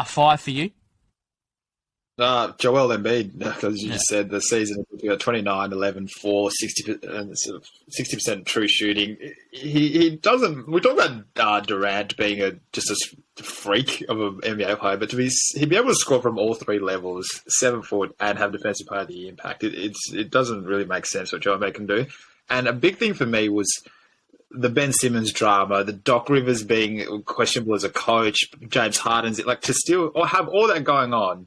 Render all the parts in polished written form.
A 5 for you? Joel Embiid, because you just said the season, we got 29, 11, 4, 60% true shooting. He doesn't. We talk about Durant being just a freak of an NBA player, but he'd be able to score from all three levels, 7 foot, and have defensive player of the year impact. It doesn't really make sense what Joel Embiid can do. And a big thing for me was the Ben Simmons drama, the Doc Rivers being questionable as a coach, James Harden's to still or have all that going on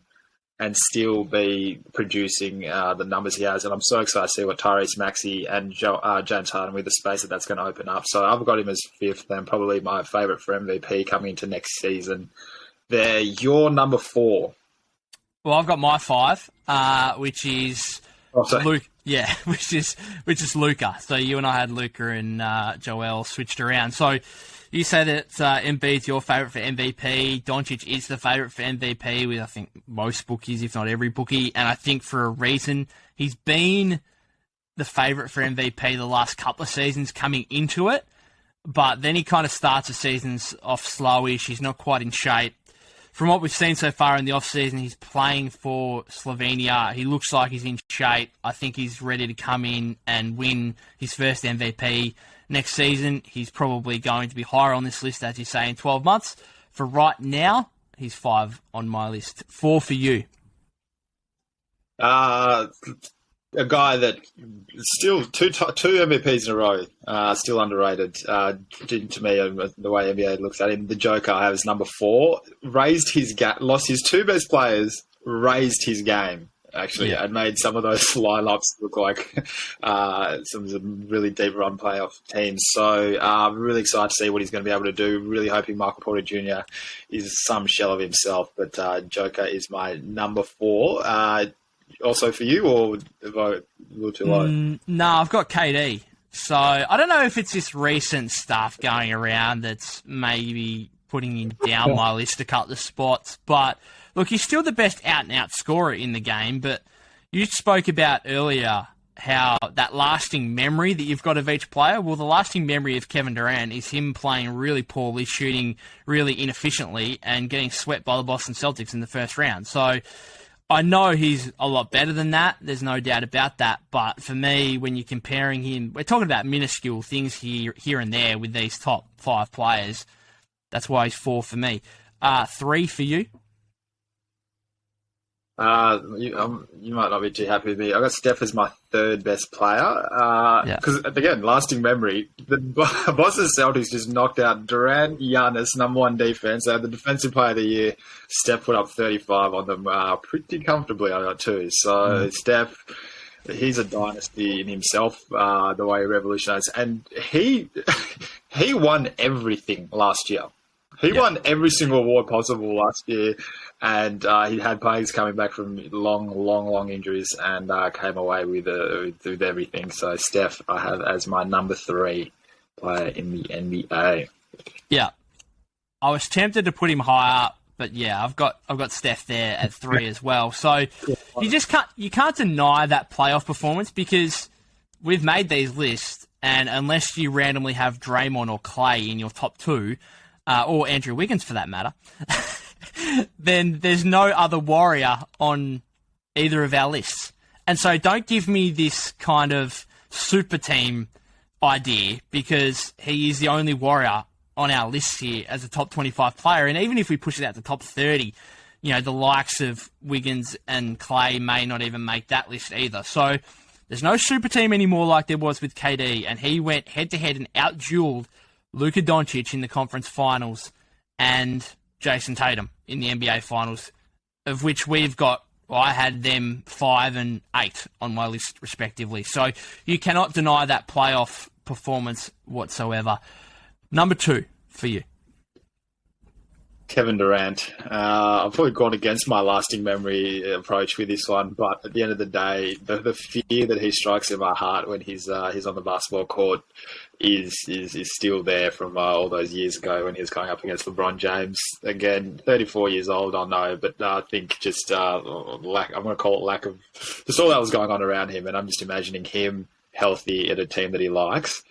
and still be producing the numbers he has. And I'm so excited to see what Tyrese Maxey and James Harden with the space that's going to open up. So I've got him as 5th and probably my favourite for MVP coming into next season. They're your number 4. Well, I've got my 5, which is Luke. Yeah, which is Luka. So you and I had Luka and Joel switched around. So you say that Embiid's your favourite for MVP. Doncic is the favourite for MVP with, I think, most bookies, if not every bookie. And I think for a reason, he's been the favourite for MVP the last couple of seasons coming into it. But then he kind of starts the seasons off slowish. He's not quite in shape. From what we've seen so far in the off-season, he's playing for Slovenia. He looks like he's in shape. I think he's ready to come in and win his first MVP. Next season, he's probably going to be higher on this list, as you say, in 12 months. For right now, he's 5 on my list. 4 for you. A guy that still two MVPs in a row, still underrated. To me, the way NBA looks at him, the Joker I have as number 4. Lost his 2 best players, raised his game. Actually, and made some of those lineups look like some really deep run playoff teams. So I'm really excited to see what he's going to be able to do. Really hoping Michael Porter Jr. is some shell of himself. But Joker is my number 4. Also for you, or am I a little too low? No, I've got KD. So I don't know if it's this recent stuff going around that's maybe putting him down my list a couple of spots, but look, he's still the best out-and-out scorer in the game, but you spoke about earlier how that lasting memory that you've got of each player, well, the lasting memory of Kevin Durant is him playing really poorly, shooting really inefficiently, and getting swept by the Boston Celtics in the first round. So I know he's a lot better than that. There's no doubt about that. But for me, when you're comparing him, we're talking about minuscule things here and there with these top 5 players. That's why he's 4 for me. 3 for you? You might not be too happy with me. I got Steph as my 3rd best player. Because, again, lasting memory, the Boston Celtics just knocked out Durant, Giannis, number 1 defense. The defensive player of the year, Steph put up 35 on them pretty comfortably, I got 2. So Steph, he's a dynasty in himself, the way he revolutionized. And he won everything last year. He won every single award possible last year, and he had players coming back from long injuries and came away with everything. So Steph, I have as my number 3 player in the NBA. Yeah, I was tempted to put him higher, but yeah, I've got Steph there at 3 as well. So you can't deny that playoff performance, because we've made these lists, and unless you randomly have Draymond or Clay in your top 2. Or Andrew Wiggins for that matter, then there's no other Warrior on either of our lists. And so don't give me this kind of super team idea, because he is the only Warrior on our list here as a top 25 player. And even if we push it out to top 30, the likes of Wiggins and Clay may not even make that list either. So there's no super team anymore like there was with KD, and he went head-to-head and out-dueled Luka Doncic in the conference finals and Jason Tatum in the NBA finals, of which I had them 5 and 8 on my list respectively. So you cannot deny that playoff performance whatsoever. Number 2 for you. Kevin Durant. I've probably gone against my lasting memory approach with this one, but at the end of the day, the fear that he strikes in my heart when he's on the basketball court is still there from all those years ago when he was going up against LeBron James. Again, 34 years old, I know, but I think just I'm going to call it lack of just all that was going on around him, and I'm just imagining him healthy at a team that he likes.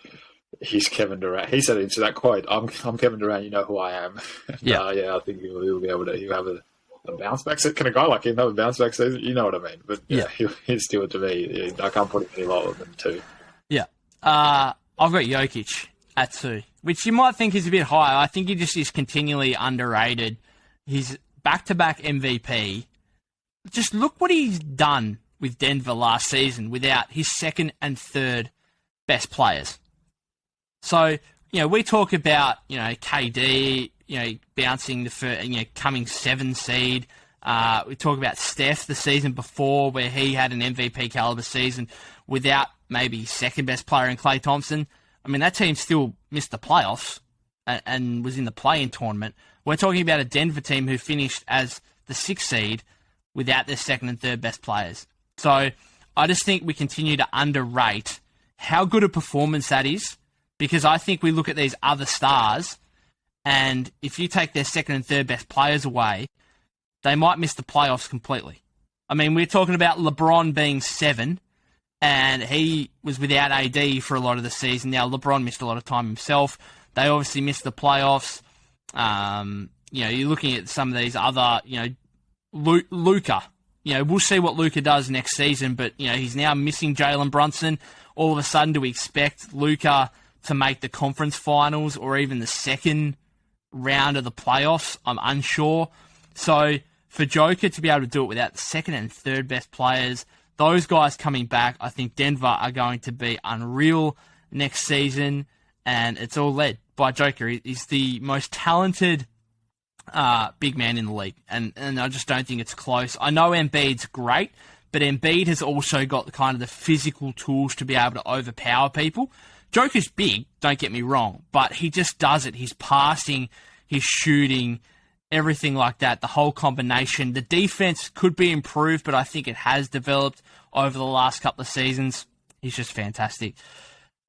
He's Kevin Durant. He said into that quote, I'm Kevin Durant, you know who I am. Yeah. I think he'll be able to. He'll have a bounce back season. Can a guy like him have a bounce back season? You know what I mean. But yeah, he's still to me. I can't put him any lower than 2. Yeah. I've got Jokic at 2, which you might think is a bit high. I think he just is continually underrated. He's back-to-back MVP. Just look what he's done with Denver last season without his second and third best players. So, we talk about, KD, bouncing the first, coming 7 seed. We talk about Steph the season before where he had an MVP caliber season without maybe second best player in Klay Thompson. I mean, that team still missed the playoffs and was in the play-in tournament. We're talking about a Denver team who finished as the 6th seed without their second and third best players. So I just think we continue to underrate how good a performance that is, because I think we look at these other stars, and if you take their second and third best players away, they might miss the playoffs completely. I mean, we're talking about LeBron being 7, and he was without AD for a lot of the season. Now, LeBron missed a lot of time himself. They obviously missed the playoffs. You're looking at some of these other, Luka. We'll see what Luka does next season, but, he's now missing Jalen Brunson. All of a sudden, do we expect Luka to make the conference finals or even the second round of the playoffs? I'm unsure. So for Joker to be able to do it without the second and third best players, those guys coming back, I think Denver are going to be unreal next season, and it's all led by Joker. He's the most talented big man in the league, and I just don't think it's close. I know Embiid's great, but Embiid has also got kind of the physical tools to be able to overpower people. Joker's big, don't get me wrong, but he just does it. His passing, his shooting, everything like that, the whole combination. The defense could be improved, but I think it has developed over the last couple of seasons. He's just fantastic.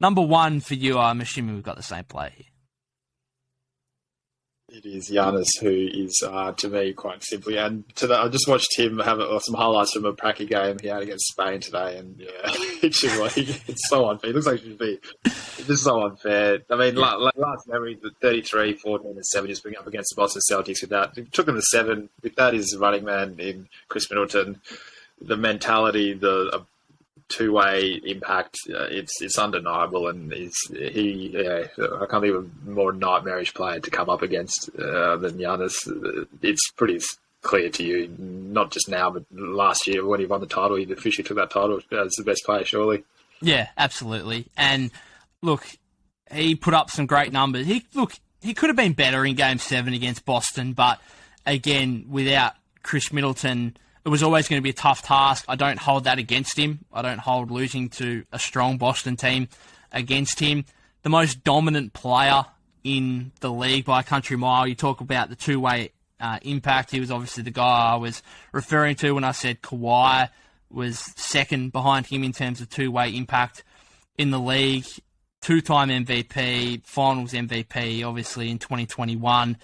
Number 1 for you, I'm assuming we've got the same player here. It is Giannis, who is, to me, quite simply. And today, I just watched him have some highlights from a Pracky game he had against Spain today, and it's so unfair. It looks like it should be just so unfair. I mean, last memory, the 33, 14, and 7 just bring up against the Boston Celtics with that. It took him to 7. With that, his running man in Chris Middleton, the mentality, the two-way impact, it's undeniable, and I can't think of a more nightmarish player to come up against than Giannis. It's pretty clear to you, not just now, but last year when he won the title, he officially took that title as the best player, surely. Yeah, absolutely. And look, he put up some great numbers. He could have been better in Game 7 against Boston, but again, without Chris Middleton, it was always going to be a tough task. I don't hold that against him. I don't hold losing to a strong Boston team against him. The most dominant player in the league by a country mile. You talk about the two-way impact. He was obviously the guy I was referring to when I said Kawhi was second behind him in terms of two-way impact in the league. 2-time MVP, Finals MVP, obviously in 2021.